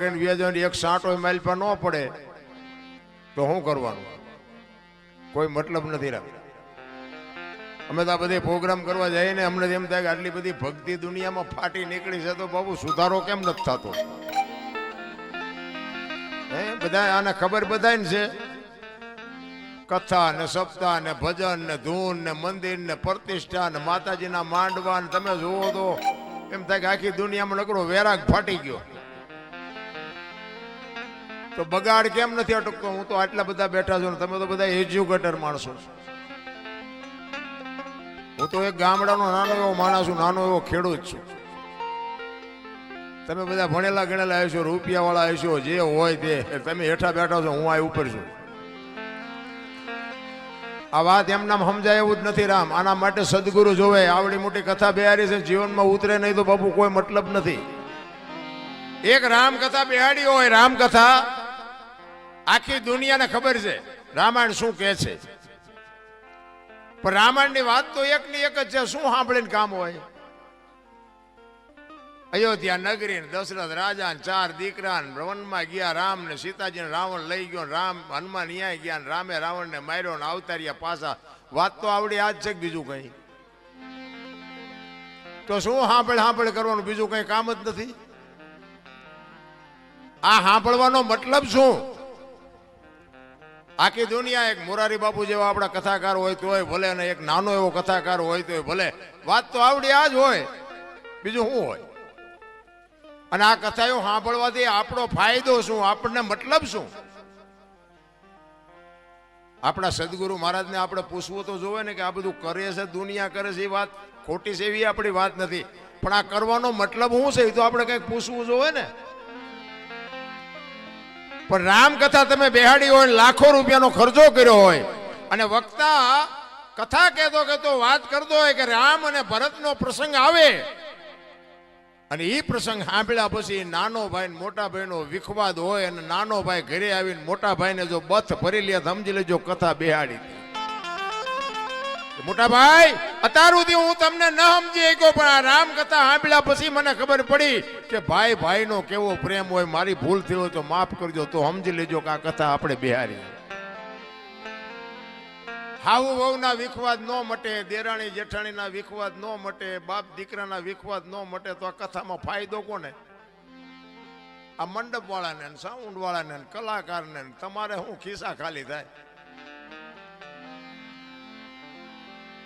કરીને વ્યાજવાની એક સાંટો માઇલ પર ન પડે તો શું કરવાનું? કોઈ મતલબ નથી રાખ. અમે તો આ બધે પ્રોગ્રામ કરવા જઈએ ને અમને એમ થાય કે આટલી બધી ભક્તિ દુનિયામાં ફાટી નીકળી છે તો બાબુ સુધારો કેમ નથી થતો? હે બધા આને ખબર બધાને છે. કથા ને સપ્તાહ ને ભજન ને ધૂન ને મંદિર ને પ્રતિષ્ઠા ને માતાજીના માંડવા ને તમે જુઓ તો એમ થાય કે આખી દુનિયામાં નકરો વેરાગ ફાટી ગયો. તો બગાડ કેમ નથી અટકતો? હું તો આટલા બધા બેઠા છું ને તમે તો બધા એજ્યુકેટર માણસો. હું તો એક ગામડાનો નાનો એવો માણસ છું, નાનો એવો ખેડૂત છું. તમે બધા ભણેલા ગણેલા હશો, રૂપિયા વાળા હશો, જે હોય તે. તમે હેઠા બેઠા છો, હું આ ઉપર છું. આ વાત એમ નામ સમજાય એવું જ નથી રામ. આના માટે સદગુરુ જોવે. આવડી મોટી કથા બેહારી છે, જીવનમાં ઉતરે નહીં તો બાપુ કોઈ મતલબ નથી. એક રામ કથા બેહાડી હોય, રામ કથા આખી દુનિયાને ખબર છે રામાયણ શું કહે છે. પણ રામાયણની વાત તો એક ની એક જ છે. શું સાંભળીને કામ હોય? અયોધ્યા નગરી દશરથ રાજા ને 4 દીકરા વનમાં ગયા. રામ ને સીતાજી ને રાવણ લઈ ગયો. રામ હનુમાન ન્યાય ગયા. રામે રાવણ ને માર્યો ને અવતાર્યા પાછા. વાત તો આવડી આજ છે કે બીજું કઈ? તો શું સાંભળ કરવાનું? બીજું કઈ કામ જ નથી. આ સાંભળવાનો મતલબ શું? આખી દુનિયા એક મોરારી બાપુ જેવા આપણા કથાકાર હોય તોય ભલે, અને એક નાનો એવો કથાકાર હોય તોય ભલે. વાત તો આવડી આ જ હોય, બીજું શું હોય? અને આ કથાઓ સાંભળવાથી આપણો ફાયદો શું? આપણને મતલબ શું? આપણા સદગુરુ મહારાજને આપણે પૂછવું તો જોવે ને કે આ બધું કરે છે, દુનિયા કરે છે, એ વાત ખોટી છે એવી આપણી વાત નથી. પણ આ કરવાનો મતલબ શું છે એ તો આપણે કંઈક પૂછવું જોવે ને. પણ રામકથા તમે બેહાડી હોય, લાખો રૂપિયાનો ખર્ચો કર્યો હોય, અને વક્તા કથા કહેતો વાત કરતો હોય કે રામ અને ભરતનો પ્રસંગ આવે, અને એ પ્રસંગ સાંભળ્યા પછી નાનો ભાઈ મોટા ભાઈનો વિખવાદ હોય, અને નાનો ભાઈ ઘરે આવીને મોટા ભાઈને જો બથ ભરી લે, સમજી લેજો કથા બેહાડી. મોટા ભાઈ અત્યાર સુધી હું તમને ન સમજી ગયો, પણ આ રામ કથા સાંભળ્યા પછી મને ખબર પડી કે ભાઈ ભાઈનો કેવો પ્રેમ હોય. મારી ભૂલ થઈ હોય તો માફ કરજો. તો સમજી લેજો કે આ કથા આપણે બેહારી. હાઉ વહુના વિખવાદ ન મટે, દેરાણી જેઠાણીના વિખવાદ ન મટે, બાપ દીકરાના વિખવાદ ન મટે, તો આ કથામાં ફાયદો કોને? આ મંડપ વાળાને, સાઉન્ડ વાળાને, કલાકારને. તમારે શું ખિસ્સા ખાલી થાય?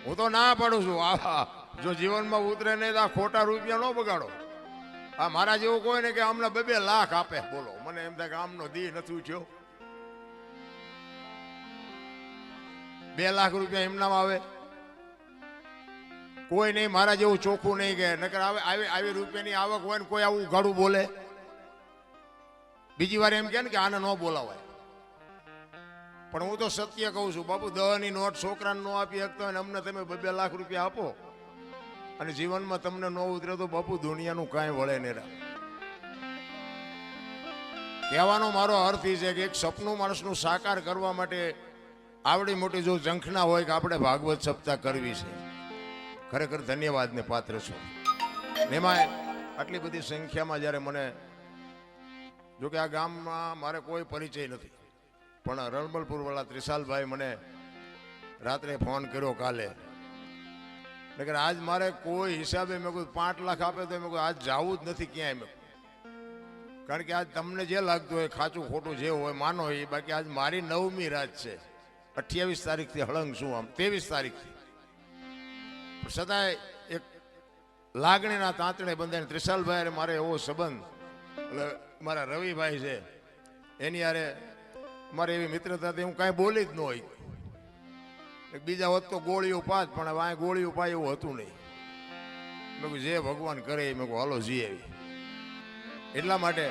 હું તો ના પાડું છું. આહા, જો જીવનમાં ઉતરે નહીં તો આ ખોટા રૂપિયા ન બગાડો. આ મારા જેવું કોઈ ને કે અમને 2 લાખ આપે, બોલો. મને એમ થાય કે આમનો દી નથી ઉઠ્યો. 2 લાખ રૂપિયા એમનામ આવે? કોઈ નહીં મારા જેવું ચોખ્ખું નહીં કે નકર આવી રૂપિયાની આવક હોય ને કોઈ આવું ગાડું બોલે. બીજી વાર એમ કે ને કે આને ન બોલાવાય. પણ હું તો સત્ય કહું છું બાપુ. 10ની નોટ છોકરાને ન આપી શકતો હોય, અમને તમે 2 લાખ રૂપિયા આપો અને જીવનમાં તમને ન ઉતરે તો બાપુ દુનિયાનું કાંઈ વળે નહીં. કહેવાનો મારો અર્થ એ છે કે એક સપનું માણસનું સાકાર કરવા માટે આવડી મોટી જો ઝંખના હોય કે આપણે ભાગવત સપ્તાહ કરવી છે, ખરેખર ધન્યવાદને પાત્ર છો. એમાં આટલી બધી સંખ્યામાં જ્યારે મને, જોકે આ ગામમાં મારે કોઈ પરિચય નથી, પણ રણમલપુર વાળા ત્રિશાલભાઈ મને રાત્રે ફોન કર્યો કાલે. નકર આજ મારે કોઈ હિસાબે મેં કોઈ 5 લાખ આપે તો મેં કોઈ આજ જવું જ નથી ક્યાંય. કારણ કે આજ તમને જે લાગતું હોય, ખાચું ખોટું જે હોય માનો એ. બાકી આજ મારી 9મી રાત છે. 28 તારીખથી હળંગ છું, આમ 23 તારીખથી. છતાંય એક લાગણીના તાંતણે બંધાઈને ત્રિશાલભાઈ મારે એવો સંબંધ, એટલે મારા રવિભાઈ છે એની યારે મારે એવી મિત્રતા હતી, હું કાંઈ બોલી જ ન હોય. બીજા હોત તો ગોળીઓ પાત, પણ હવે આ ગોળીઓ પાય એવું હતું નહીં. મેં કહ્યું જે ભગવાન કરે મેં કહું હાલો જી આવી. એટલા માટે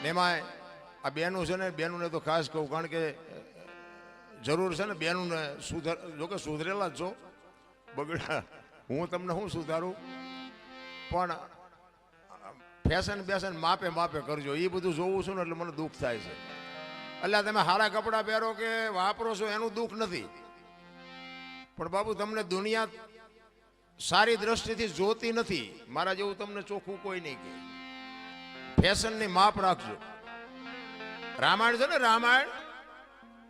એમાં આ બેનું છે ને, બેનુંને તો ખાસ કહું, કારણ કે જરૂર છે ને બેનુંને જોકે સુધરેલા જ છો, બગડા. હું તમને શું સુધારું, પણ ફેશન માપે કરજો. એ બધું જોવું છું ને એટલે મને દુઃખ થાય છે. એટલે તમે સારા કપડાં પહેરો કે વાપરો છો એનું દુઃખ નથી, પણ બાબુ તમને દુનિયા સારી દ્રષ્ટિથી જોતી નથી. મારા જેવું તમને ચોખ્ખું કોઈ નહીં કહે. ફેશનની માપ રાખજો. રામાયણ છે ને, રામાયણ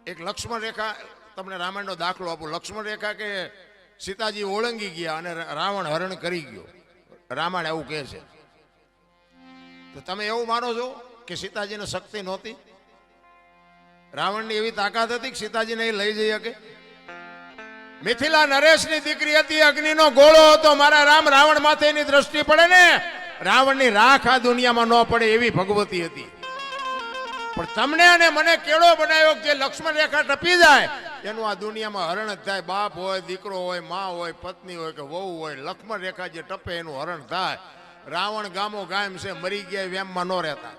એક લક્ષ્મણ રેખા, તમને રામાયણનો દાખલો આપું. લક્ષ્મણ રેખા કે સીતાજી ઓળંગી ગયા અને રાવણ હરણ કરી ગયો. રામાયણ એવું કહે છે. તો તમે એવું માનો છો કે સીતાજીને શક્તિ નહોતી? રાવણની એવી તાકાત હતી કે સીતાજીને એ લઈ જઈ શકે? મિથિલા નરેશની દીકરી હતી, અગ્નિનો ગોળો હતો. મારા રામ, રાવણ માથે એની દ્રષ્ટિ પડે ને, રાવણની રાખ આ દુનિયામાં ન પડે એવી ભગવતી હતી. પણ તમને અને મને કેળો બનાવ્યો જે લક્ષ્મણ રેખા ટપી જાય એનું આ દુનિયામાં હરણ જ થાય. બાપ હોય, દીકરો હોય, માં હોય, પત્ની હોય કે વહુ હોય, લક્ષ્મણ રેખા જે ટપે એનું હરણ થાય. રાવણ ગામો ગામ છે, મરી ગયા વેમમાં ન રહેતા.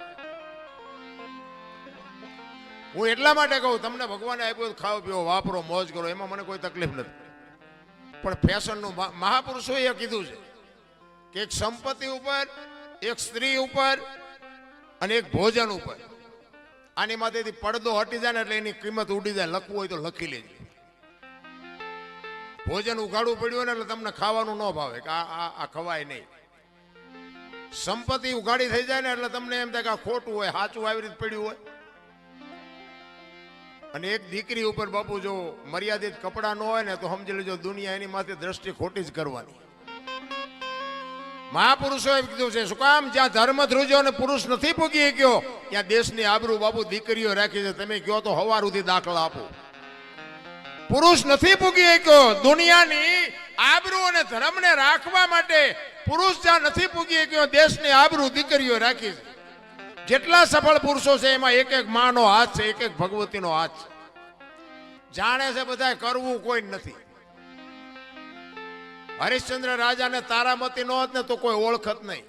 હું એટલા માટે કહું, તમને ભગવાને આપ્યું ખાઓ પીવો, વાપરો, મોજ કરો, એમાં મને કોઈ તકલીફ નથી. પણ ફેશનનું મહાપુરુષોએ કીધું છે કે એક સંપત્તિ ઉપર, એક સ્ત્રી ઉપર અને એક ભોજન ઉપર, આની માથેથી પડદો હટી જાય ને એટલે એની કિંમત ઉડી જાય. લખવું હોય તો લખી લેજો. ભોજન ઉઘાડવું પડ્યું ને એટલે તમને ખાવાનું ન ભાવે કે આ ખવાય નહીં. સંપત્તિ ઉઘાડી થઈ જાય ને એટલે તમને એમ થાય કે આ ખોટું હોય, સાચું આવી રીતે પડ્યું હોય. અને એક દીકરી ઉપર બાપુ જો મર્યાદિત કપડા ન હોય ને તો સમજી લેજો દુનિયા એની માથે દ્રષ્ટિ ખોટી જ કરવાની. મહાપુરુષોએ કીધું છે, શું કામ? જ્યાં ધર્મ ધ્રુજો અને પુરુષ નથી પૂગી ગયો ત્યાં દેશની આબરૂ બાપુ દીકરીઓ રાખી છે. તમે કહો તો હવાર સુધી દાખલા આપો. પુરુષ નથી પૂગી ગયો દુનિયાની આબરૂ અને ધર્મને રાખવા માટે. પુરુષ જ્યાં નથી પૂગી ગયો દેશની આબરૂ દીકરીઓ રાખી છે. જેટલા સફળ પુરુષો છે એમાં એક એક માનો હાથ છે, એક એક ભગવતીનો હાથ છે. જાણે છે બધા, કરવું કોઈ નથી. હરિશ્ચંદ્ર રાજાને તારામતી નો હોત ને તો કોઈ ઓળખત નહીં.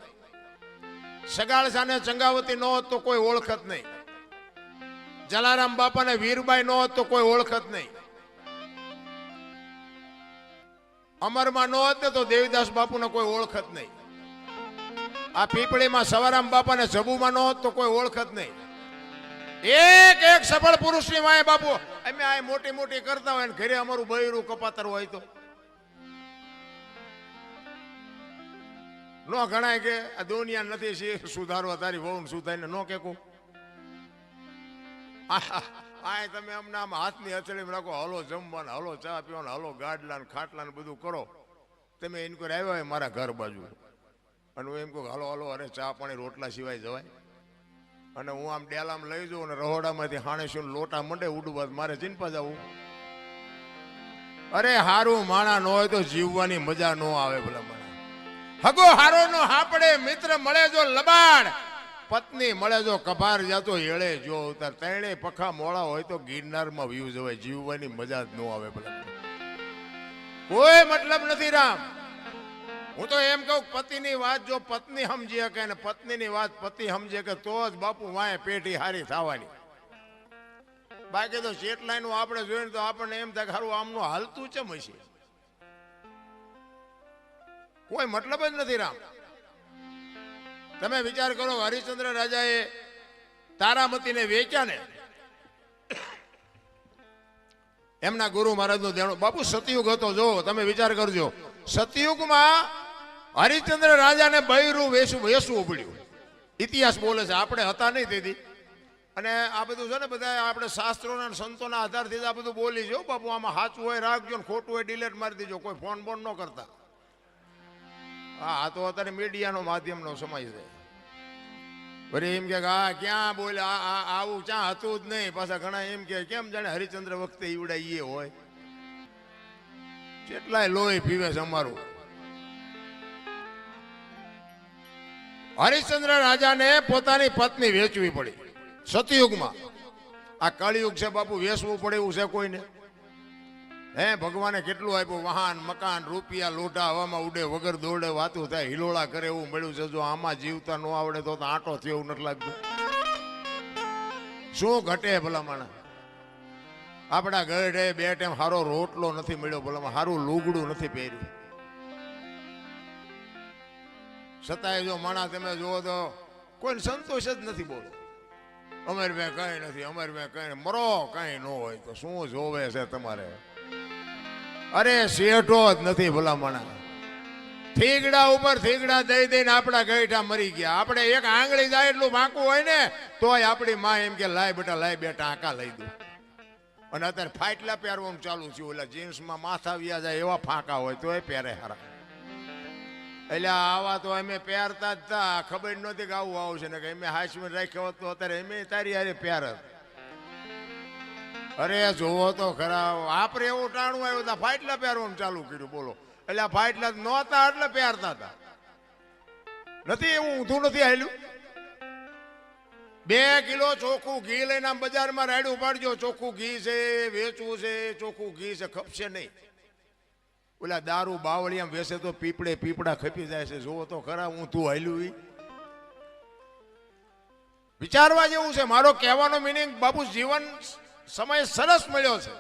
સગાળસાને ચંગાવતી નો હોત તો કોઈ ઓળખત નહીં. જલારામ બાપાને વીરબાઈ નો હોત તો કોઈ ઓળખત નહીં. અમરમાં નો હોત ને તો દેવીદાસ બાપુને કોઈ ઓળખત નહીં. આ પીપળીમાં સવારામ બાપાને જબુમાં નો હોત તો કોઈ ઓળખત નહીં. એક એક સફળ પુરુષની માએ બાપુ અમે આ મોટી મોટી કરતા હોય ને ઘરે અમારું બૈરું કપાતર હોય તો નો ગણાય કે આ દુનિયા નથી સુધારવા, તારી વહુ સુધારીને નો કે આ તમે અમને આમ હાથની હથેળી રાખો, હલો જમવાના, હલો ચા પીવાના, હલો ગાડલા ને ખાટલા ને બધું કરો. તમે એને કોઈ આવ્યા હોય મારા ઘર બાજુ અને હું એમ કહું હલો હલો, અરે ચા પાણી રોટલા સિવાય જવાય? અને હું આમ ડેલામાં લઈ જાઉં અને રહોડામાંથી હાણેશું લોટા મંડે ઉડવા, મારે ચિંપા જવું? અરે હારું માણા ન હોય તો જીવવાની મજા ન આવે. ભલા મને હગો હારો નો હાપડે, મિત્ર મળે જો લબાડ, પત્ની મળે જો કભાર, જાતો હેળે જો ઉતાર. ત્રણે પખા મોળા હોય તો ગિરનારમાં વ્યૂ જવાય. જીવવાની મજા જ ન આવે. ભલા કોઈ મતલબ નથી રામ. હું તો એમ કહું, પતિની વાત જો પત્ની સમજી શકે ને પત્નીની વાત પતિ સમજે કે તો જ બાપુ વાય પેઢી હારી થવાની. બાકી તો જેટલાનું આપણે જોઈને તો આપણને એમ થાય કે હારું આમનું હાલતું ચમ હશે. કોઈ મતલબ જ નથી રામ. તમે વિચાર કરો, હરિશ્ચંદ્ર રાજાએ તારામતીને વેચ્યા ને એમના ગુરુ મહારાજનું દેણું. બાપુ સતયુગ હતો, જો તમે વિચાર કરજો. સતયુગમાં હરિશ્ચંદ્ર રાજાને બૈરું વેસવું પડ્યું. ઇતિહાસ બોલે છે, આપણે હતા નહીં તેથી. અને આ બધું છે ને બધા આપણે શાસ્ત્રોના સંતોના આધારથી આ બધું બોલી જો બાપુ. આમાં સાચું હોય રાખજો ને ખોટું હોય ડિલેટ મારી દીજો. કોઈ ફોન બોન ન કરતા. હા, તો અત્યારે મીડિયાનો માધ્યમનો સમય છે. વળી એમ કે હા ક્યાં બોલે, આવું ક્યાં હતું જ નહીં. પાછા ઘણા એમ કે કેમ જાણે હરિશ્ચંદ્ર વખતે ઈવડા એ હોય. કેટલાય લોહી પીવે છે અમારું. હરિશ્ચંદ્ર રાજાને પોતાની પત્ની વેચવી પડી સતયુગમાં. આ કળિયુગ છે બાપુ, વેચવું પડે એવું છે કોઈને? હે ભગવાને કેટલું આપ્યું, વાહન મકાન રૂપિયા લોઢા હવામાં ઉડે, વગર દોડે વાતું થાય, હિલોળા કરે એવું મળ્યું છે. જો આમાં જીવતા ન આવડે તો આંટો થયો એવું નથી લાગતું. શું ઘટે ભલામણ? આપણા ગઢે બે ટાઈમ સારો રોટલો નથી મળ્યો, ભલામણ સારું લુગડું નથી પહેર્યું. છતાંય જો માણા તમે જુઓ તો કોઈને સંતોષ જ નથી. બોલો અમારી મેં કઈ નથી, અમારી મેં કઈ મરો કઈ ન હોય તો શું જોવે છે તમારે? અરે શેઠો જ નથી ભલામણા. થીગડા ઉપર થીગડા દઈ દઈને આપણા ગઈઠા મરી ગયા. આપણે એક આંગળી જાય એટલું વાંકું હોય ને તોય આપણી માં એમ કે લાય બેટા આંકા લઈ દો. અને અત્યારે ફાટલા પહેરવાનું ચાલુ થયું. ઓલા જીન્સમાં માથા વ્યા જાય એવા ફાંકા હોય તોય પહેરે હારા. એટલે આવા તો અમે પહેરતા જ હતા. ખબર નહોતી કે આવું આવશે ને કે અમે હાશમાં રાખ્યો હોત તો અત્યારે અમે તારી હારે પહેરત. અરે જોવો તો ખરા, આપણે એવું ટાણું આવ્યું હતા ફાટલા પહેરવાનું ચાલુ કર્યું. બોલો, એટલે આ ફાટલા નહોતા એટલે પહેરતા હતા. નથી એવું ઊંધું નથી આવેલું. 2 કિલો ચોખ્ખું ઘી લઈને આમ બજારમાં રાડ્યું પાડજો. ચોખ્ખું ઘી છે, વેચવું છે, ચોખ્ખું ઘી છે, ખપશે નહીં. ઓલા દારૂ બાવળિયામ વેસે તો પીપળા ખપી જાય છે. જોવો તો ખરા ઊંધું હાલ્યું. વિચારવા જેવું છે. મારો કહેવાનો મિનિંગ બાપુ જીવન સમય સરસ મળ્યો છે,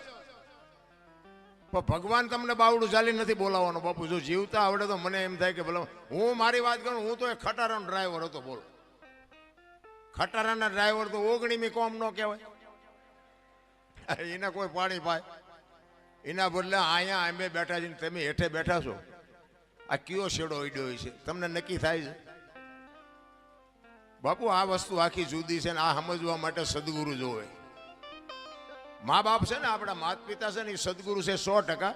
પણ ભગવાન તમને બાવડું ચાલી નથી બોલાવવાનો. બાપુ જો જીવતા આવડે તો મને એમ થાય કે ભલે હું મારી વાત કરું. હું તો એક ખટારાનો ડ્રાઈવર હતો. બોલો, ખટારાના ડ્રાઈવર તો 19મી કોમ નો કહેવાય. એને કોઈ પાણી પાય એના બદલે અહીંયા અમે બેઠા છીએ, તમે હેઠે બેઠા છો. આ કયો શેડો ઈડ્યો છે તમને નક્કી થાય છે? બાપુ આ વસ્તુ આખી જુદી છે ને આ સમજવા માટે સદગુરુ જોવે. મા બાપ છે ને, આપણા માતા પિતા છે ને, એ સદગુરુ છે 100%.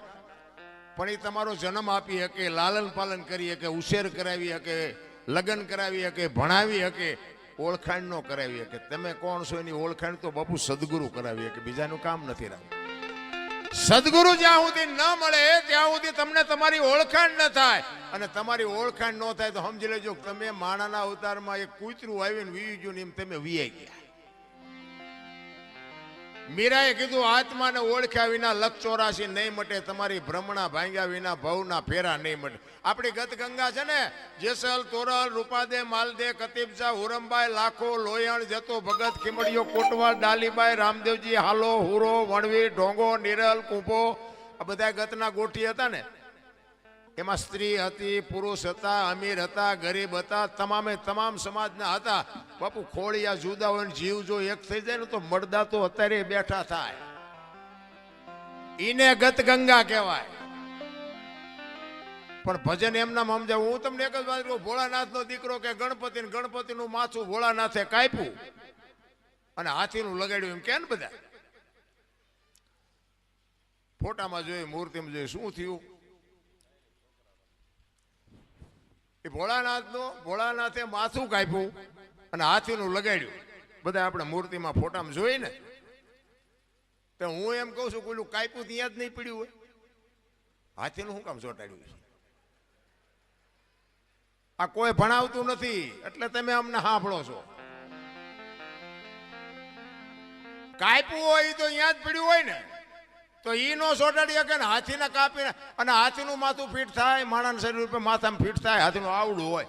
પણ એ તમારો જન્મ આપી શકે, લાલન પાલન કરી શકે, ઉછેર કરાવી શકે, લગ્ન કરાવી શકે, ભણાવી શકે, ઓળખાણ નો કરાવી શકે. તમે કોણ છો એની ઓળખાણ તો બાપુ સદગુરુ કરાવી શકે, બીજાનું કામ નથી રાખવું. સદગુરુ જ્યાં સુધી ન મળે ત્યાં સુધી તમને તમારી ઓળખાણ ન થાય. અને તમારી ઓળખાણ ન થાય તો સમજી લેજો તમે માણાના અવતારમાં એક કૂતરું આવીને વીવી ગયું ને એમ તમે વીઆઈ ગયા. મીરાએ કીધું આત્માને ઓળખ્યા વિના લખ 84 નહીં મટે. તમારી ભ્રમણા ભાંગ્યા વિના ભવના ફેરા નહીં મટે. આપણી ગત ગંગા છે ને, જેસલ, તોરલ, રૂપાદે, માલદે, કતીબજા, હુરમબાઈ, લાખો, લોયણ, જતો, ભગત, ખીમડીયો, કોટવાલ, ડાલીબાઈ, રામદેવજી, હાલો, હુરો, વણવી, ઢોંગો, નિરલ, કુંભો, આ બધા ગતના ગોઠી હતા ને. એમાં સ્ત્રી હતી, પુરુષ હતા, અમીર હતા, ગરીબ હતા, તમામે તમામ સમાજના હતા. બાપુ ખોળિયા જુદા હોય, જીવ જો એક થઈ જાય ને તો મળદા તો અત્યારે બેઠા થાય. ઈને ગત ગંગા કહેવાય. પણ ભજન એમના સમજાવ. હું તમને એક જ વાત કહું, ભોળાનાથ નો દીકરો કે ગણપતિ નું માથું ભોળાનાથે કાપ્યું અને હાથીનું લગાડ્યું એમ કે ને બધા ફોટામાં જોયું, મૂર્તિમાં જોયું. શું થયું? ભોળાનાથે માથું કાપ્યું અને હાથીનું લગાડ્યું. બધા આપણે મૂર્તિમાં ફોટામાં જોઈ ને. તો હું એમ કહું છું, કોઈલું કાપ્યું ત્યાં જ નહીં પડ્યું હોય, હાથીનું શું કામ ચોંટાડ્યું છે? આ કોઈ ભણાવતું નથી એટલે તમે અમને સાંભળો છો. કાપ્યું હોય તો અહીંયા જ પડ્યું હોય ને તો ઈ નો સોટાડી શકે ને. હાથીને કાપીને અને હાથીનું માથું ફીટ થાય, માણસ શરીર ઉપર માથામાં ફીટ થાય. હાથીનું આવડું હોય,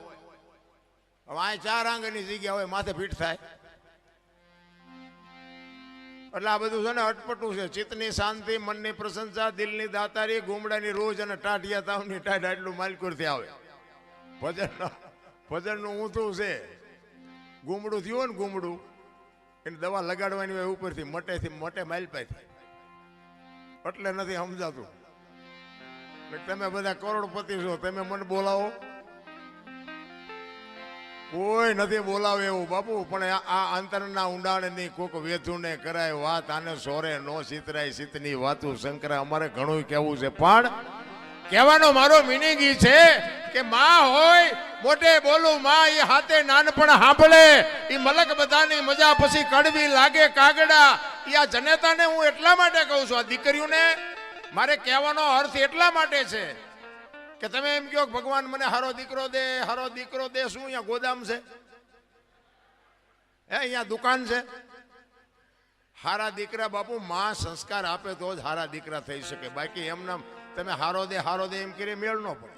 હવે આ 4 આંગળની જગ્યા હોય, માથે ફીટ થાય. એટલે આ બધું છે ને અટપટું છે. ચિત્તની શાંતિ, મનની પ્રશંસા, દિલની દાતારી, ગુમડાની રોજ અને ટાઢિયા તાવની ટાઢ આટલું માલકુરથી આવે. ભજનનું ઊંધું છે. ગુમડું થયું હોય ને, ગુમડું એને દવા લગાડવાની હોય ઉપરથી મટે માલપાથી. એટલે નથી સમજાતું. તમે બધા કરોડપતિ છો, તમે મને બોલાવો? કોઈ નથી બોલાવે એવું બાપુ. પણ આ અંતરના ઊંડાણની કોક વેધુને કરાય વાત, આને સોરે નો સીતરાય સીતની વાતું શંકરા. અમારે ઘણું કહેવું છે, પણ કહેવાનો મારો મિનિંગ ઈ છે કે માં હોય મોટે બોલું, માં એ હાથે નાનપણ સાંભળે. એ મલક બધાની મજા પછી કડવી લાગે કાગડા. આ જનેતાને હું એટલા માટે કહું છું, આ દીકરીઓને મારે કહેવાનો અર્થ એટલા માટે છે કે તમે એમ કહો ભગવાન મને હારો દીકરો દે, હારો દીકરો દે. શું અહીંયા ગોદામ છે? અહીંયા દુકાન છે? હારા દીકરા બાપુ માં સંસ્કાર આપે તો જ હારા દીકરા થઈ શકે. બાકી એમના તમે હારો દે એમ કરી મેળ ન પડે.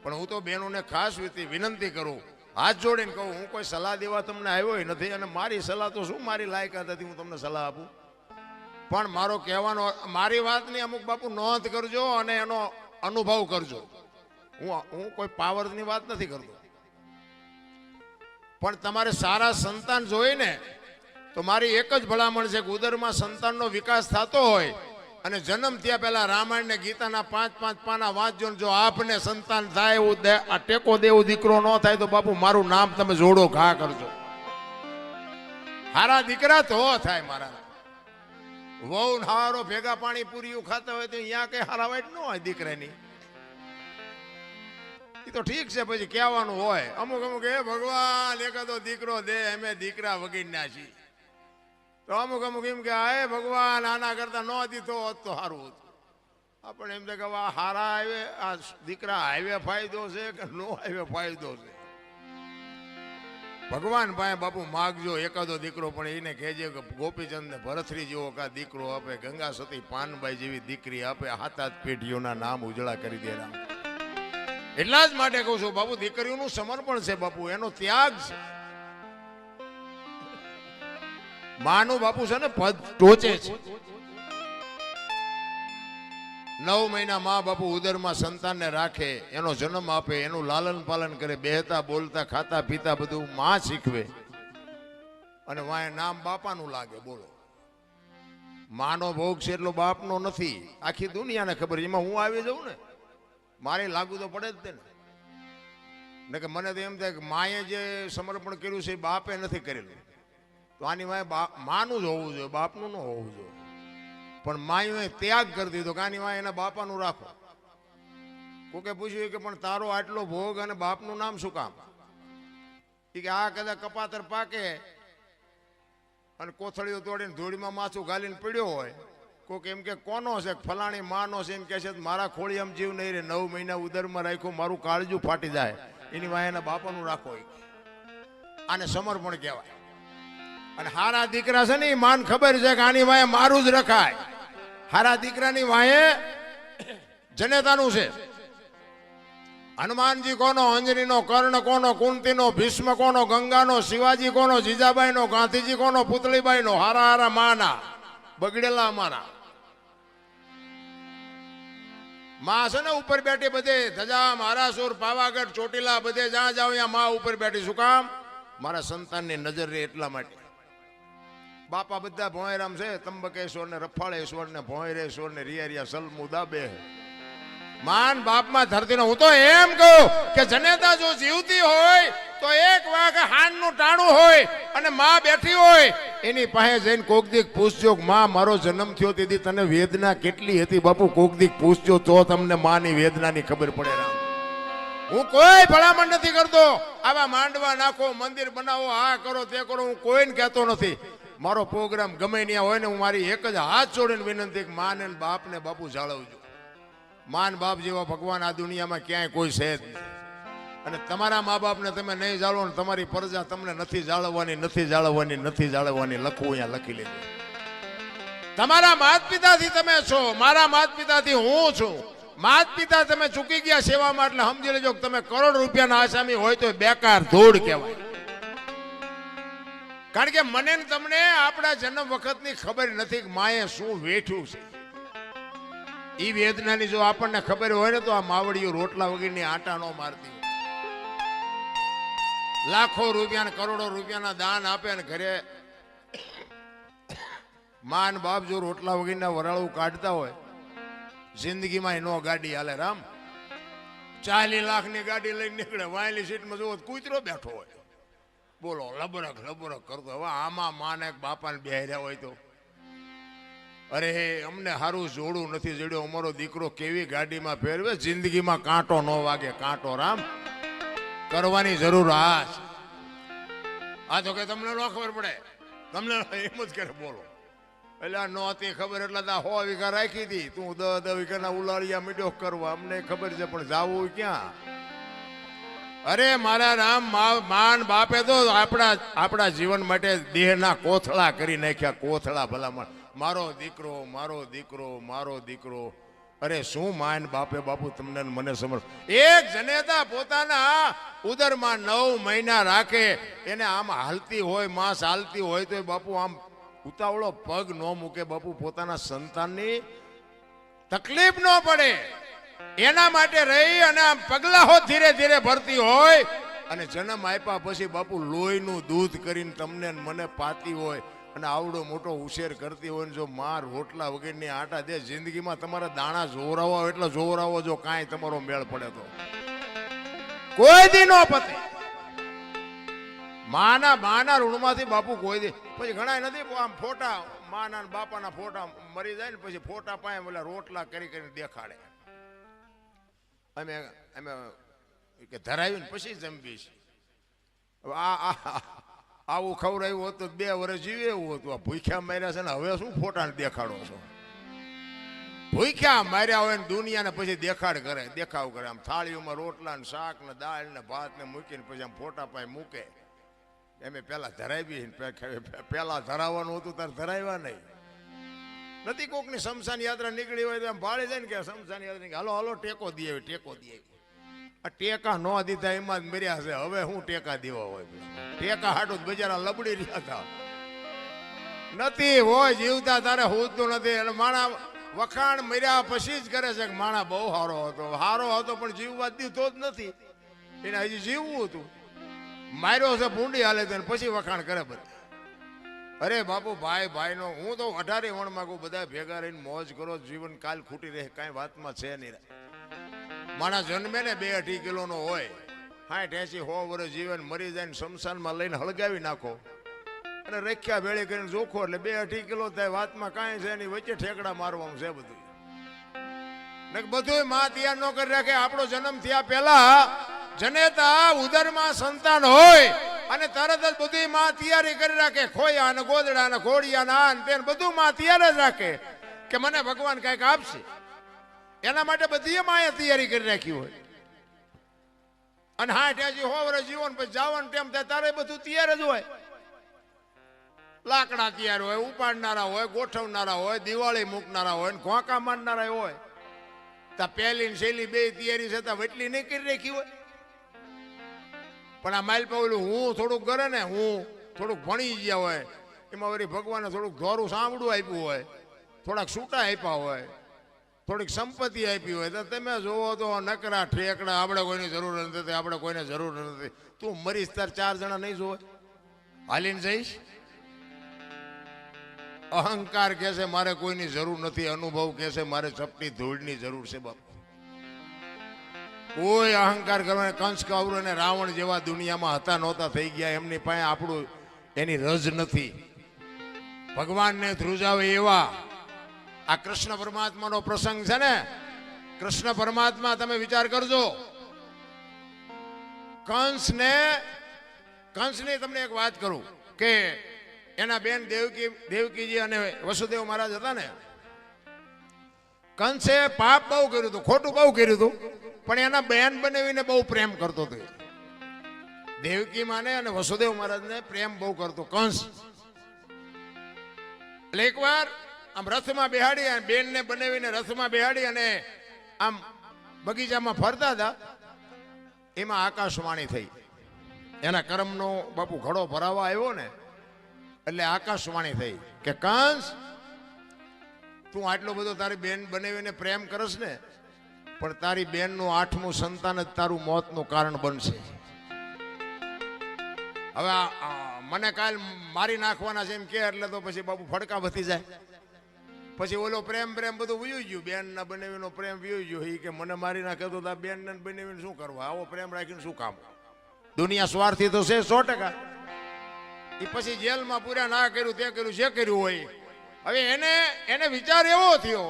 પણ હું તો બહેનોને ખાસ વિનંતી કરું, હાથ જોડીને કહું, હું કોઈ સલાહ દેવા તમને આવ્યો નથી. અને મારી સલાહ તો શું મારી લાયકાત હતી હું તમને સલાહ આપું? પણ મારો કહેવાનો, મારી વાતની અમુક બાપુ નોંધ કરજો અને એનો અનુભવ કરજો. હું કોઈ પાવરની વાત નથી કરતો. પણ તમારે સારા સંતાન જોઈને તો મારી એક જ ભલામણ છે કે ઉદરમાં સંતાનનો વિકાસ થતો હોય અને જન્મ થયા પહેલા રામાયણ ને ગીતાના 5-5 પાના વાંચજો ને જો આપને સંતાન થાય એવું આ ટેકો દેવું દીકરો ન થાય તો બાપુ મારું નામ તમે જોડો ઘા કરજો. હારા દીકરા તો થાય મારા. વહુ હારો ભેગા પાણી પૂરીયું ખાતા હોય તો અહીંયા કઈ હારા વાઈટ ન હોય દીકરાની. એ તો ઠીક છે, પછી કહેવાનું હોય અમુક અમુક એ ભગવાન એકાદો દીકરો દે, અમે દીકરા વગીરના છીએ. તો અમુક અમુક એમ કે હે ભગવાન આના કરતા ન દીધો હોત તો સારું હતું. આપણે એમ કે હારા આવે આ દીકરા આવે ફાયદો છે કે નો આવે ફાયદો છે. ભગવાન પાસે બાપુ માગજો એકાદો દીકરો, પણ એને કહેજે કે ગોપીચંદ ને ભરથરી જેવો કા દીકરો આપે, ગંગા સતી પાનબાઈ જેવી દીકરી આપે, હાથ પેઢીઓના નામ ઉજળા કરી દે રામ. એટલા જ માટે કહું છું બાપુ, દીકરીઓનું સમર્પણ છે બાપુ, એનો ત્યાગ છે. માનું બાપુ છે ને પદ ટોચે છે. 9 મહિના મા બાપુ ઉદરમાં સંતાનને રાખે, એનો જન્મ આપે, એનું લાલન પાલન કરે, બેહતા બોલતા ખાતા પીતા બધું માં શીખવે, અને વાય નામ બાપાનું લાગે. બોલો, માનો ભોગ છે એટલો બાપનો નથી. આખી દુનિયાને ખબર, એમાં હું આવી જાઉં ને મારે લાગુ તો પડે જ ને કે મને તો એમ થાય કે માએ જે સમર્પણ કર્યું છે એ બાપે નથી કરેલું, તો આની વાય માનું જ હોવું જોઈએ, બાપનું ન હોવું જોઈએ. પણ માએ ત્યાગ કરી દીધો કે આની વાય એના બાપાનું રાખો. કોકે પૂછ્યું કે પણ તારો આટલો ભોગ અને બાપનું નામ શું કામ? કે આ કદાચ કપાતર પાકે અને કોથળીઓ તોડીને ધૂળીમાં માથું ગાલીને પડ્યો હોય, કોક એમ કે કોનો છે, ફલાણી માનો છે, એમ કે છે મારા ખોળી આમ જીવ નહીં રે, 9 મહિના ઉદરમાં રાખ્યો, મારું કાળજું ફાટી જાય, એની વાય એના બાપાનું રાખો. આને સમર્પણ કહેવાય. અને હારા દીકરા છે ને એ માન ખબર છે કે આની વાય મારું જ રખાય. હારા દીકરાની વાય જનેતાનું છે. હનુમાનજી કોનો, અંજનીનો, કર્ણ કોનો, કુંતીનો, ભીષ્મ કોનો, ગંગાનો, શિવાજી કોનો, જીજાબાઈનો, ગાંધીજી કોનો, પુતળીબાઈનો. હારા હારા માના બગડેલા અમારા માં છે ને ઉપર બેઠી, બધે ધજા મહારાસુર પાવાગઢ ચોટીલા બધે જ્યાં જાવ ત્યાં માં ઉપર બેઠી. શું કામ? મારા સંતાનની નજર રહે એટલા માટે. બાપા બધા ભોંયરામ છે, ત્રંબકેશ્વર ને રફાળેશ્વર ને ભોંયરેશ્વર ને રિયા સલમુદા બે. માન બાપમાં ધરતીનો. હું તો એમ કહું કે જનેતા જો જીવતી હોય તો એક વાગ હાનનું ટાણું હોય અને માં બેઠી હોય, એની પાસે જઈને કોક દીક પૂછજો, માં મારો જન્મ થયો તેથી તને વેદના કેટલી હતી બાપુ? કોક દીક પૂછજો તો તમને માની વેદનાની ખબર પડે. રામ, હું કોઈ ભલામણ નથી કરતો, આવા માંડવા નાખો, મંદિર બનાવો, આ કરો તે કરો, હું કોઈને કહેતો નથી. મારો પ્રોગ્રામ ગમે ત્યાં હોય ને હું મારી એક જ હાથ જોડીને વિનંતી કે માને બાપને બાપુ જાળવજો. માન બાપ જેવા ભગવાન આ દુનિયામાં ક્યાંય કોઈ છે જ નહીં. અને તમારા મા બાપને તમે નહીં જાળવો ને તમારી પ્રજા તમને નથી જાળવવાની, નથી જાળવવાની, નથી જાળવવાની. લખવું અહીંયા લખી લેજો. તમારા માત પિતાથી તમે છો, મારા માત પિતાથી હું છું. માત પિતા તમે ચૂકી ગયા સેવામાં, એટલે સમજી લેજો કે તમે કરોડ રૂપિયાના આસામી હોય તો બેકાર ધૂળ કહેવાય. કારણ કે મને ને તમને આપણા જન્મ વખતની ખબર નથી કે માએ શું વેઠ્યું છે. એ વેદનાની જો આપણને ખબર હોય ને તો આ માવડીઓ રોટલા વગરની આટા નો મારતી. લાખો રૂપિયા કરોડો રૂપિયાના દાન આપે ને ઘરે માન બાપ જો રોટલા વગરના વરાળું કાઢતા હોય, જિંદગીમાં નો ગાડી હાલે. રામ, 40 લાખની ગાડી લઈને નીકળે, વાયલી સીટમાં જોવો કૂતરો બેઠો હોય. બોલો, લબરક લબરક કરતો. હવે આમાં માને બાપાને બેહર્યા હોય તો અરે અમને સારું જોડું નથી જડ્યો, અમારો દીકરો કેવી ગાડીમાં ફેરવે, જિંદગીમાં કાંટો ન વાગે. કાંટો રામ કરવાની જરૂર આ છે. આ તો કે તમને ન ખબર પડે, તમને એમ જ કરે. બોલો, એટલે નહોતી ખબર એટલે 100 વીઘા રાખી હતી, તું 10 વીઘાના ઉલાળિયા મીડો કરવા. અમને ખબર છે પણ જાવું ક્યાં? અરે મારા રામ, માન બાપે તો આપણા જીવન માટે દેહના કોથળા કરી નાખ્યા. કોથળા ભલામણ, મારો દીકરો, મારો દીકરો, મારો દીકરો. અરે શું માન બાપે બાપુ તમને મને સમજ. એક જનેતા પોતાના ઉદરમાં 9 મહિના રાખે, એને આમ હાલતી હોય, માસ હાલતી હોય તો બાપુ આમ ઉતાવળો પગ ન મૂકે બાપુ. પોતાના સંતાનની તકલીફ ન પડે એના માટે રહી અને આમ પગલાઓ ધીરે ધીરે ભરતી હોય. અને જન્મ આપ્યા પછી બાપુ લોહીનું દૂધ કરીને તમને મને પાતી હોય. અને આવડો મોટો ઉછેર કરતી હોય ને જો માર રોટલા વગરની આટા દે, જિંદગીમાં તમારા દાણા જોરાવો એટલે જોરાવો, જો કાંઈ તમારો મેળ પડે તો કોઈ દી નો પતે. માના ઋણમાંથી બાપુ કોઈ દી. પછી ઘણા નથી આમ ફોટા માના બાપાના ફોટા મરી જાય ને પછી ફોટા પાસે બોલા રોટલા કરી કરીને દેખાડે. અમે અમે કે ધરાવીને પછી જમવી છે. આવું ખવડાવ્યું હોત તો 2 વર્ષ જીવે એવું હતું. આ ભૂખ્યા માર્યા છે ને હવે શું ફોટાને દેખાડો છો? ભૂખ્યા માર્યા હોય ને દુનિયાને પછી દેખાવ કરે. આમ થાળીઓમાં રોટલા ને શાક ને દાળ ને ભાત ને મૂકીને પછી આમ ફોટા પાસે મૂકે. એમે પેલા ધરાવી, પેલા ધરાવવાનું હતું તાર ધરાવ્યા નહીં. નથી કોકની શમશાન યાત્રા નીકળી હોય તો એમ ભાળી જાય ને કે શમશાન યાત્રા હાલો હાલો ટેકો દે. આ ટેકા ન દીધા એમાં જ મર્યા છે. હવે હું ટેકા દેવા હોય? ટેકા હાટું બજારા લબડી રહ્યા હતા. નથી હોય જીવતા તારે હોતું નથી. એટલે માણા વખાણ મર્યા પછી જ કરે છે કે માણા બહુ સારો હતો પણ જીવવા દીધો જ નથી. એને હજી જીવવું હતું. માર્યો છે ભૂંડી હાલે તો પછી વખાણ કરે બધા. અરે બાપુ ભાઈ નો હું તો 18 વણ માંગુ બધા ભેગા રહીને મોજ કરો. જીવન કાલ ખૂટી રહે કાંઈ વાતમાં છે નહીં. માણસ જન્મે ને 2-2.5 કિલોનો હોય, 60-80-100 વર્ષ જીવન મરી જાય ને શમશાનમાં લઈને હળગાવી નાખો અને રખ્યા ભેળી કરીને જોખો એટલે 2-2.5 કિલો થાય. વાતમાં કાંઈ છે નહીં. વચ્ચે ઠેકડા મારવાનું છે બધું. બધું માં તૈયાર ન કરી રાખે. આપણો જન્મ થયા પહેલા જનેતા ઉદરમાં સંતાન હોય અને તરત જ બધી માં તૈયારી કરી રાખે. ખોયા અને ગોદડા અને ઘોડિયા ને આ ને બધું માં તૈયાર જ રાખે કે મને ભગવાન કઈક આપશે. એના માટે બધી માએ તૈયારી કરી રાખી હોય. અને 60-100 વર્ષ જીવન પછી જવાનું ટાઈમ થાય તારે બધું તૈયાર જ હોય. લાકડા તૈયાર હોય, ઉપાડનારા હોય, ગોઠવનારા હોય, દિવાળી મૂકનારા હોય, ઘોંકા મારનારા હોય. તા પહેલી શૈલી 2 તૈયારી છે વટલી નહીં કરી રાખી હોય. પણ આ માઇલ પાવલું હું થોડુંક કરે ને, હું થોડુંક ભણી ગયા હોય એમાં વળી ભગવાને થોડુંક ધોરું સાંભળું આપ્યું હોય, થોડાક છૂટા આપ્યા હોય, થોડીક સંપત્તિ આપી હોય તો તમે જોવો તો નકરા ઠેકડા. આપણે કોઈની જરૂર નથી, આપણે કોઈને જરૂર નથી. તું મરીશ તાર 4 જણા નહીં જોવે? હાલીને જઈશ? અહંકાર કહે છે મારે કોઈની જરૂર નથી. અનુભવ કહે છે મારે ચપટી ધૂળની જરૂર છે. બાપ કોઈ અહંકાર કરવાને કંસ કૌરવ અને રાવણ જેવા દુનિયામાં હતા નહોતા થઈ ગયા. એમની પાસે આપણું એની રજ નથી. ભગવાનને ધ્રુજાવે એવા આ કૃષ્ણ પરમાત્માનો પ્રસંગ છે ને. કૃષ્ણ પરમાત્મા તમે વિચાર કરજો. કંસને તમને એક વાત કરું કે એના બેન દેવકીજી અને વસુદેવ મહારાજ હતા ને. કંસે પાપ બહુ કર્યું હતું, ખોટું બહુ કર્યું હતું, પણ એના બેન બનાવીને બહુ પ્રેમ કરતો હતો. દેવકી માને અને વસુદેવ મહારાજને પ્રેમ બહુ કરતો કંસ. એટલે એકવાર આમ રથમાં બેહાડી અને બેનને બનાવીને રથમાં બેહાડી અને આમ બગીચામાં ફરતા હતા. એમાં આકાશવાણી થઈ. એના કર્મનો બાપુ ઘડો ભરાવા આવ્યો ને એટલે આકાશવાણી થઈ કે કંસ તું આટલો બધો તારી બેન બનાવીને પ્રેમ કરસ ને, પણ તારી બેનનું 8મું સંતાન જ તારું મોતનું કારણ બનશે. હવે મને કાલ મારી નાખવાના છે એમ કે એટલે તો પછી બાપુ ફડકા વધી જાય. પછી ઓલો પ્રેમ બધું વયું ગયું. બેન ના બનાવીનો પ્રેમ વયું ગયો. એ કે મને મારી નાખે તો બેન ને બનાવીને શું કરવા? આવો પ્રેમ રાખીને શું કામ? દુનિયા સ્વાર્થી તો છે 100%. એ પછી જેલમાં પૂરા ના કર્યું તે કર્યું જે કર્યું હોય. હવે એને વિચાર એવો થયો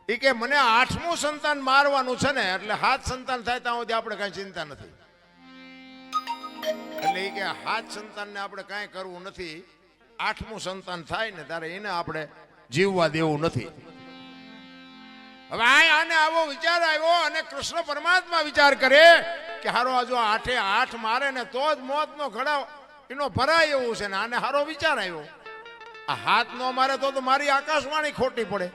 એ કે મને 8મું સંતાન મારવાનું છે ને, એટલે 7 સંતાન થાય ત્યાં સુધી આપણે કઈ ચિંતા નથી. એટલે એ કે 7 સંતાનને આપણે કાંઈ કરવું નથી. 8મું સંતાન થાય ને ત્યારે એને આપણે જીવવા દેવું નથી. હવે આને આવો વિચાર આવ્યો અને કૃષ્ણ પરમાત્મા વિચાર કરે કે હારો આ જો 8 મારે ને તો જ મોતનો ઘડા એનો ભરાય એવું છે ને. આને હારો વિચાર આવ્યો. આ હાથ નો મારે તો મારી આકાશવાણી ખોટી પડે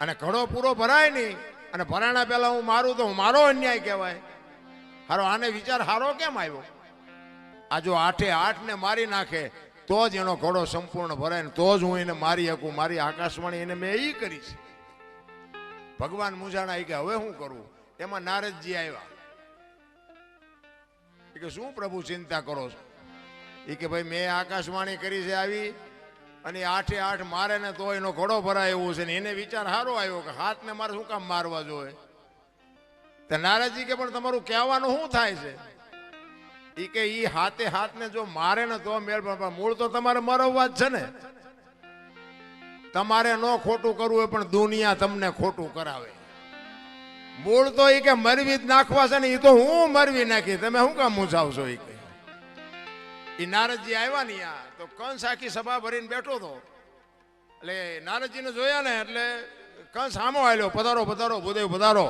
અને ઘડો પૂરો ભરાય નહીં. અને ભરાણા પહેલા હું મારું તો મારો અન્યાય કહેવાય. હારો આને વિચાર હારો કેમ આવ્યો? આ જો 8 ને મારી નાખે તો જ એનો ઘડો સંપૂર્ણ ભરાય ને તો જ હું એને મારી શકું. મારી આકાશવાણી એને મેં એ કરીશ. ભગવાન મૂંઝાણા કે હવે શું કરવું? એમાં નારદજી આવ્યા કે શું પ્રભુ ચિંતા કરો છો? એ કે ભાઈ મેં આકાશવાણી કરી છે આવી અને 8 મારે ને તો એનો ઘોડો ભરાય એવું છે ને એને વિચાર સારો આવ્યો કે હાથને મારે શું કામ મારવા જોઈએ. તો નારદજી કે પણ તમારું કહેવાનું શું થાય છે? એ કે ઈ હાથને જો મારે ને તો મેળ, પણ મૂળ તો તમારે મરવવા જ છે ને. તમારે ન ખોટું કરવું હોય પણ દુનિયા તમને ખોટું કરાવે. મૂળ તો એ કે મરવી જ નાખવા છે ને, એ તો હું મરવી નાખી, તમે શું કામ મૂંઝાવશો? એ કે એ નારદજી આવ્યા ને તો કંસ આખી સભા ભરીને બેઠો હતો. એટલે નારદજીને જોયા ને એટલે કંસ સામો આવ્યો, પધારો પધારો ભૂદેવ પધારો.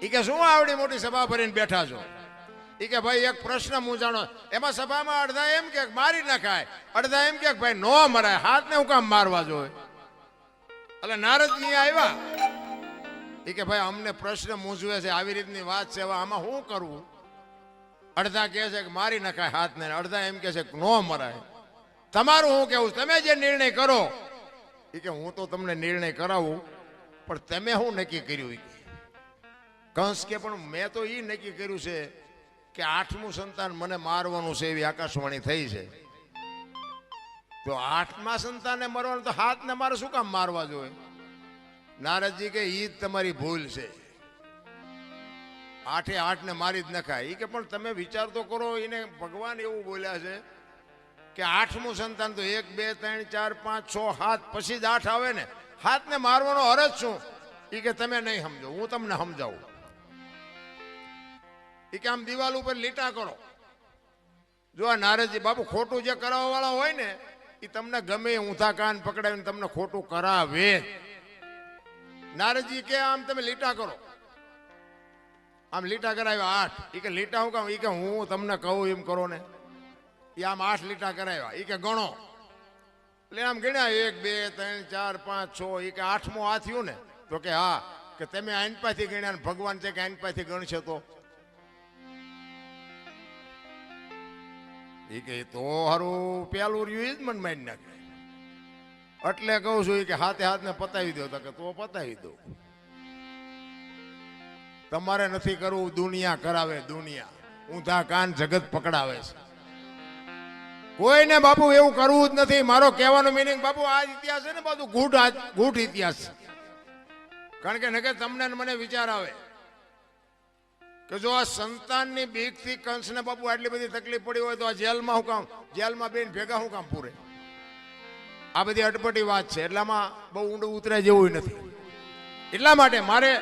એ કે શું આવડી મોટી સભા ભરીને બેઠા છો? એ કે ભાઈ એક પ્રશ્ન મૂંઝાણો. એમાં સભામાં અડધા એમ કે મારી નખાય, અડધા એમ કે ભાઈ નો મરાય, હાથને હું કામ મારવા જોઈએ? એટલે નારદજી આવ્યા. એ કે ભાઈ અમને પ્રશ્ન મૂંઝવે છે, આવી રીતની વાત છે, હવે આમાં શું કરવું? અડધા કહે છે કે મારી નખાય હાથને, અડધા એમ કે છે કે નો મરાય. તમારું શું કેવું? તમે જે નિર્ણય કરો. એ કે હું તો તમને નિર્ણય કરાવું, પણ તમે શું નક્કી કર્યું? કંસ કે પણ મેં તો એ નક્કી કર્યું છે કે 8મું સંતાન મને મારવાનું છે, એવી આકાશવાણી થઈ છે. તો 8મા સંતાનને મરવાનું, તો હાથને મારે શું કામ મારવા જોઈએ? નારદજી કે ઈ જ તમારી ભૂલ છે, 8 ને મારી જ નખાય. એ કે પણ તમે વિચાર તો કરો, એને ભગવાન એવું બોલ્યા છે કે 8મું સંતાન તો 1 2 3 4 5 6 7 પછી જ 8 આવે ને, હાથને મારવાનો અરજ શું? એ કે તમે નહીં સમજો, હું તમને સમજાવું. એ કે આમ દિવાલ ઉપર લીટા કરો. જો આ નારદજી બાપુ ખોટું જે કરાવવા વાળા હોય ને, એ તમને ગમે ઊંધા કાન પકડાવીને તમને ખોટું કરાવે. નારદજી કે આમ તમે લીટા કરો. આમ લીટા કરાવ્યા 8. એ કે લીટા હું કામ? એ કે હું તમને કહું એમ કરો ને. એ આમ 8 લીટા કરાવ્યા. એ કે ગણો. એટલે આમ ગણ્યા 1 2 3 4 5 6. એ કે 8મો આ થયું ને? તો કે હા. કે તમે આઈન પાથી ગણ્યા ને ભગવાન છે કે આઈન પાથી ગણશે તો? એ કે તો હારું પેલું રહ્યું જ મને મારી નાખે. એટલે કહું છું કે હાથને પતાવી દો. તો પતાવી દો. તમારે નથી કરવું, દુનિયા કરાવે. દુનિયા ઊંધા કાન જગત પકડાવે છે. કોઈને બાપુ એવું કરવું જ નથી. મારો કહેવાનો મિનિંગ બાપુ આ ઇતિહાસ છે ને બધું ગૂઢ ઇતિહાસ છે. કારણ કે નકે તમને મને વિચાર આવે કે જો આ સંતાનની બીકથી કંસને બાપુ આટલી બધી તકલીફ પડી હોય તો આ જેલમાં હું કામ? જેલમાં બેન ભેગા હું કામ પૂરે? આ બધી અટપટી વાત છે, એટલામાં બહુ ઊંડું ઉતરે જેવું નથી. એટલા માટે મારે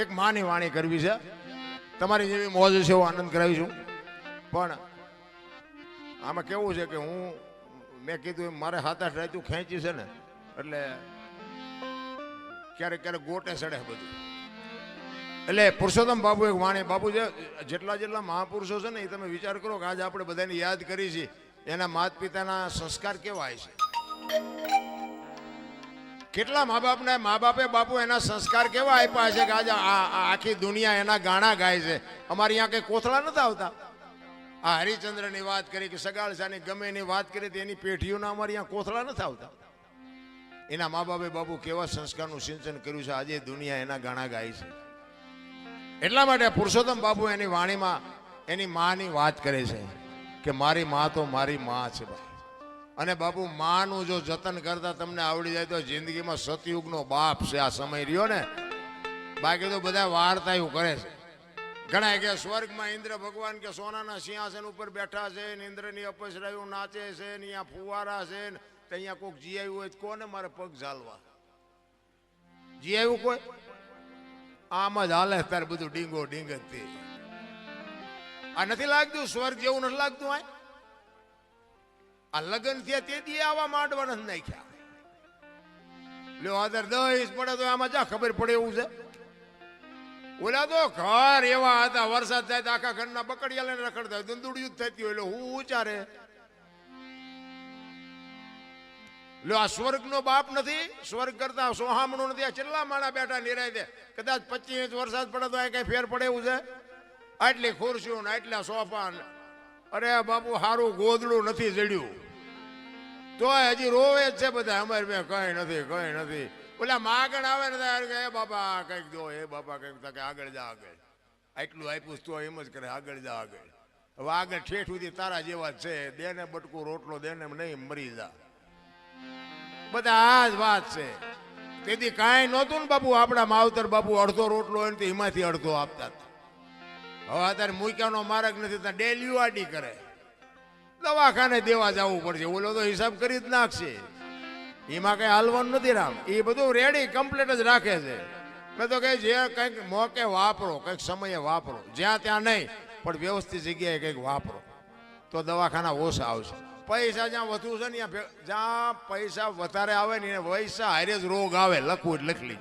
એક માની વાણી કરવી છે. તમારી જેવી મોજ છે એવો આનંદ કરાવીશું. પણ આમાં કેવું છે કે મેં કીધું એમ મારે 7-8 રાતું ખેંચી છે ને, એટલે ક્યારેક ક્યારેક ગોટે સડે બધું. એટલે પુરુષોત્તમ બાપુ એક વાણી, બાપુ જેટલા મહાપુરુષો છે ને, એ તમે વિચાર કરો કે આજે આપણે બધાને યાદ કરી છે, એના માતા પિતાના સંસ્કાર કેવા છે? કેટલા મા બાપે બાપુ એના સંસ્કાર કેવા આપ્યા છે કે આજે આખી દુનિયા એના ગાણા ગાય છે. અમારે અહીંયા કઈ કોથળા નથી આવતા. આ હરિચંદ્રની વાત કરી કે સગાળસાની ગમે એની વાત કરી, એની પેઢીઓના અમારે અહીંયા કોથળા નથી આવતા. એના મા બાપે બાપુ કેવા સંસ્કારનું સિંચન કર્યું છે, આજે દુનિયા એના ગાણા ગાય છે. એટલા માટે પુરુષોત્તમ બાપુ એની વાણીમાં એની માની વાત કરે છે કે મારી મા તો મારી મા છે ભાઈ. અને બાપુ માનું જો જતન કરતા તમને આવડી જાય તો જિંદગીમાં સતયુગનો બાપ છે આ સમય રહ્યો ને. બાકી તો બધા વાર્તાઓ કરે છે. ઘણા કે સ્વર્ગમાં ઇન્દ્ર ભગવાન કે સોનાના સિંહાસન ઉપર બેઠા છે ને, ઇન્દ્રની અપસરાયું નાચે છે ને, અહીંયા ફુવારા છે ને, તો અહીંયા કોઈક જી આવ્યું હોય કોને મારે પગ ઝાલવા? જી આવ્યું કોઈ? આમ જ હાલે તાર બધું ડીંગો ડીંગ જ. આ નથી લાગતું સ્વર્ગ જેવું? નથી લાગતું? આ લગ્ન થયા તે દી આવા માંડવા નથી નાખ્યા. લ્યો આદર 10 પડે તો આમાં જા ખબર પડે એવું છે. ઓલા તો ઘર એવા હતા, વરસાદ થાય તો આખા ઘરના બકડિયા લઈને રખડતા હોય, દંદુડિયું થતી હોય. એટલે હું ઉચારે લ્યો આ સ્વર્ગ નો બાપ નથી? સ્વર્ગ કરતા સોહામણું નથી? આ છેલ્લા માણા બેઠા નિરાય દે. કદાચ 25 ઇંચ વરસાદ પડે તો આ કઈ ફેર પડે એવું છે? આટલી ખુરશીઓ ને આટલા સોફા. અરે બાપુ હારું ગોદડું નથી જડ્યું તો હજી રોવે જ છે બધા. અમારે મેં કઈ નથી. ઓલા માગણ આવે ને એ બાપા કઈક દો, એ બાપા કઈક આગળ જા આગળ. આટલું આપ્યું તો એમ જ કરે, આગળ જા આગળ. હવે આગળ ઠેઠ સુધી તારા જેવા જ છે, દેને બટકું રોટલો દેને નહીં મરી જા, બધા આ જ વાત છે. તેથી કાંઈ નહોતું ને બાપુ, આપણા માવતર બાપુ અડધો રોટલો હોય ને તો એમાંથી અડધો આપતા હતા. હવે અત્યારે મૂક્યાનો માર્ગ નથી, ત્યાં ડેલી વાડી કરે, દવાખાને દેવા જવું પડશે, ઓલો તો હિસાબ કરી જ નાખશે, એમાં કઈ હાલવાનું નથી રામ. એ બધું રેડી કમ્પ્લીટ જ રાખે છે. મેં તો કહે જે કંઈક મોકે વાપરો, કંઈક સમયે વાપરો, જ્યાં ત્યાં નહીં પણ વ્યવસ્થિત જગ્યાએ કંઈક વાપરો તો દવાખાના ઓછા આવશે. પૈસા જ્યાં વધુ છે ને જ્યાં પૈસા વધારે આવે ને પૈસા હારે જ રોગ આવે, લખવું જ લખલી.